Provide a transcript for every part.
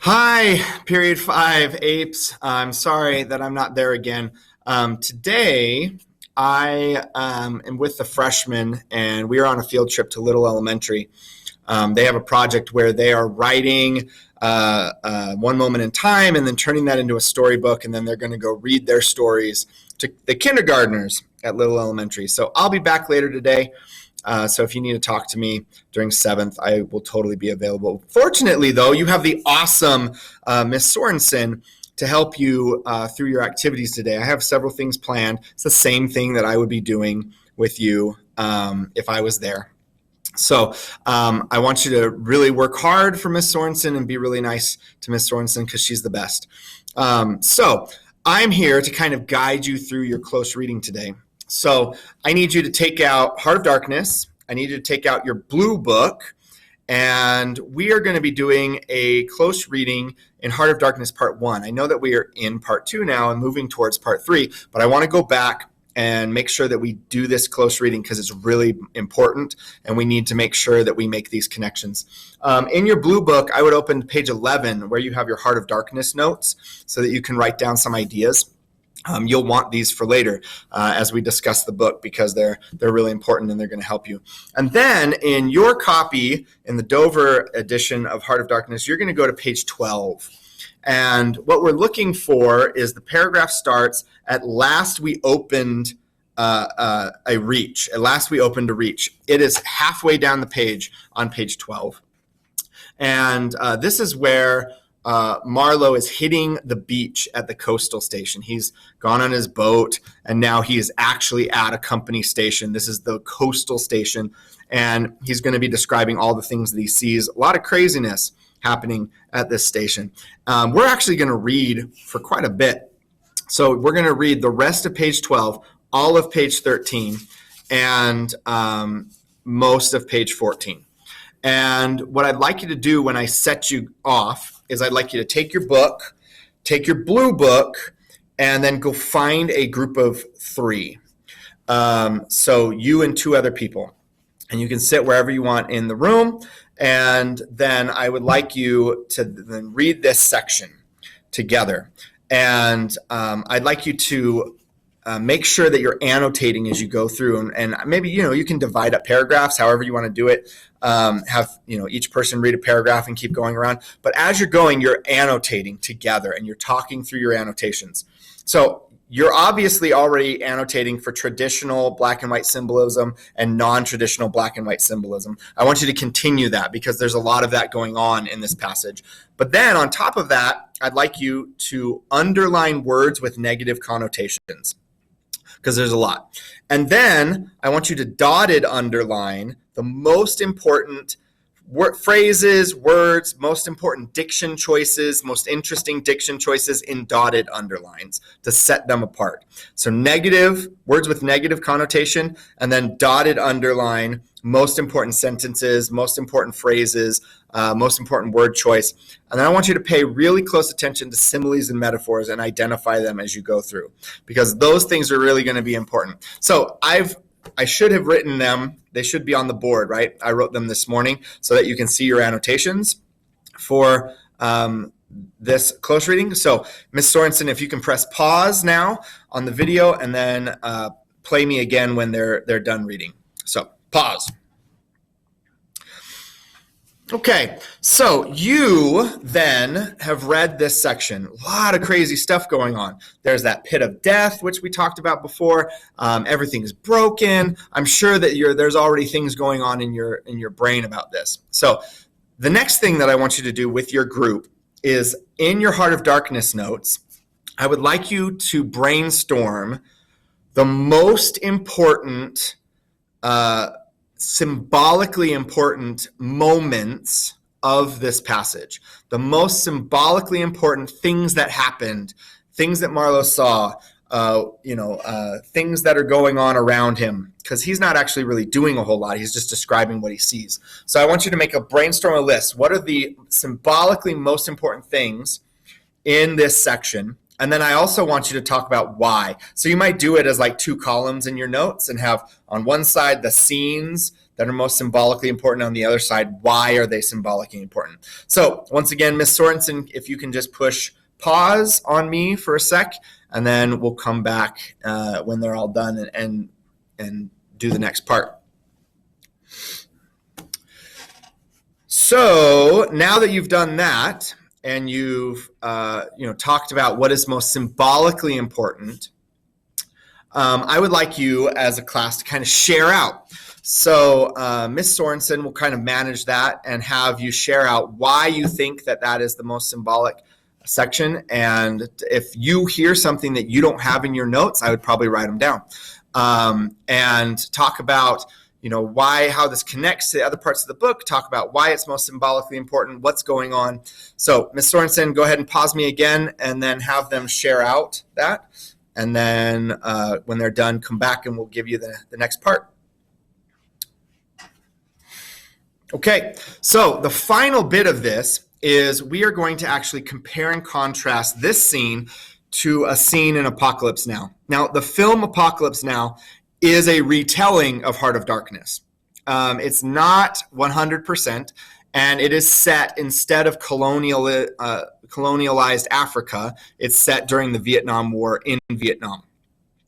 Hi, period 5 apes. I'm sorry that I'm not there again. Today, I am with the freshmen, and we are on a field trip to Little Elementary. They have a project where they are writing one moment in time and then turning that into a storybook, and then they're going to go read their stories to the kindergartners at Little Elementary. So I'll be back later today. So if you need to talk to me during 7th, I will totally be available. Fortunately, though, you have the awesome Miss Sorensen to help you through your activities today. I have several things planned. It's the same thing that I would be doing with you if I was there. So I want you to really work hard for Miss Sorensen and be really nice to Miss Sorensen because she's the best. So I'm here to kind of guide you through your close reading today. So I need you to take out Heart of Darkness. I need you to take out your blue book. And we are going to be doing a close reading in Heart of Darkness Part 1. I know that we are in Part 2 now and moving towards Part 3, but I want to go back and make sure that we do this close reading because it's really important and we need to make sure that we make these connections. In your blue book, I would open page 11 where you have your Heart of Darkness notes so that you can write down some ideas. You'll want these for later as we discuss the book because they're really important and they're going to help you. And then in your copy, in the Dover edition of Heart of Darkness, you're going to go to page 12. And what we're looking for is the paragraph starts, "At last we opened a reach." At last we opened a reach. It is halfway down the page on page 12. And this is where Marlowe is hitting the beach at the coastal station. He's gone on his boat, and now he is actually at a company station. This is the coastal station, and he's going to be describing all the things that he sees. A lot of craziness happening at this station. We're actually going to read for quite a bit. So we're going to read the rest of page 12, all of page 13, and most of page 14. And what I'd like you to do when I set you off is I'd like you to take your book, take your blue book, and then go find a group of 3. So you and 2 other people. And you can sit wherever you want in the room. And then I would like you to then read this section together. And I'd like you to make sure that you're annotating as you go through, and maybe you can divide up paragraphs however you want to do it. Have each person read a paragraph and keep going around. But as you're going, you're annotating together and you're talking through your annotations. So you're obviously already annotating for traditional black and white symbolism and non-traditional black and white symbolism. I want you to continue that because there's a lot of that going on in this passage. But then on top of that, I'd like you to underline words with negative connotations, because there's a lot. And then I want you to dotted underline the most important phrases, words, most important diction choices, most interesting diction choices in dotted underlines to set them apart. So negative, words with negative connotation, and then dotted underline, most important sentences, most important phrases, most important word choice. And then I want you to pay really close attention to similes and metaphors and identify them as you go through, because those things are really going to be important. So I should have written them. They should be on the board, right? I wrote them this morning so that you can see your annotations for this close reading. So Ms. Sorensen, if you can press pause now on the video and then play me again when they're done reading. So pause. Okay, so you then have read this section. A lot of crazy stuff going on. There's that pit of death, which we talked about before. Everything is broken. I'm sure that there's already things going on in your brain about this. So the next thing that I want you to do with your group is in your Heart of Darkness notes, I would like you to brainstorm the most important symbolically important moments of this passage, the most symbolically important things that happened, things that Marlowe saw, things that are going on around him, because he's not actually really doing a whole lot. He's just describing what he sees. So I want you to brainstorm a list. What are the symbolically most important things in this section? And then I also want you to talk about why. So you might do it as like 2 columns in your notes and have on one side the scenes that are most symbolically important on the other side. Why are they symbolically important? So once again, Ms. Sorensen, if you can just push pause on me for a sec, and then we'll come back when they're all done and do the next part. So now that you've done that and you've talked about what is most symbolically important, I would like you as a class to kind of share out. So Ms. Sorensen will kind of manage that and have you share out why you think that that is the most symbolic section. And if you hear something that you don't have in your notes, I would probably write them down and talk about how this connects to the other parts of the book, talk about why it's most symbolically important, what's going on. So Ms. Sorensen, go ahead and pause me again and then have them share out that. And then when they're done, come back and we'll give you the next part. Okay, so the final bit of this is we are going to actually compare and contrast this scene to a scene in Apocalypse Now. Now, the film Apocalypse Now is a retelling of Heart of Darkness. It's not 100%, and it is set instead of colonialized Africa. It's set during the Vietnam War in Vietnam.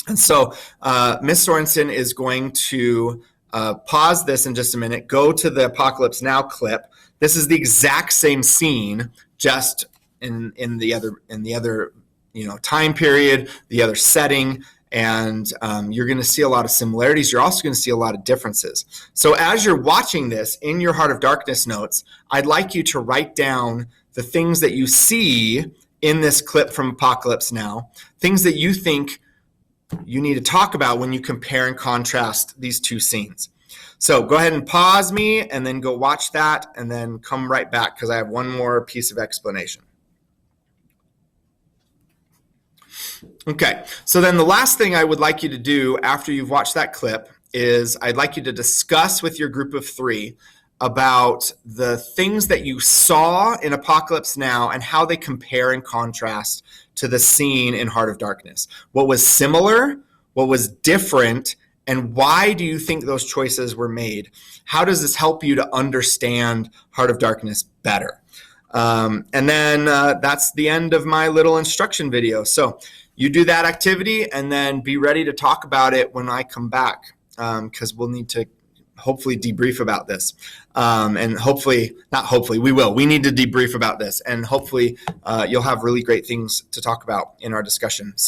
And so Ms. Sorensen is going to pause this in just a minute, go to the Apocalypse Now clip. This is the exact same scene, just in the other time period, the other setting. And you're going to see a lot of similarities. You're also going to see a lot of differences. So as you're watching this in your Heart of Darkness notes, I'd like you to write down the things that you see in this clip from Apocalypse Now, things that you think you need to talk about when you compare and contrast these two scenes. So go ahead and pause me and then go watch that and then come right back because I have one more piece of explanation. Okay, so then the last thing I would like you to do after you've watched that clip is I'd like you to discuss with your group of 3 about the things that you saw in Apocalypse Now and how they compare and contrast to the scene in Heart of Darkness. What was similar, what was different, and why do you think those choices were made? How does this help you to understand Heart of Darkness better? And then that's the end of my little instruction video. So you do that activity and then be ready to talk about it when I come back because we'll need to hopefully debrief about this. And we need to debrief about this. And hopefully you'll have really great things to talk about in our discussion.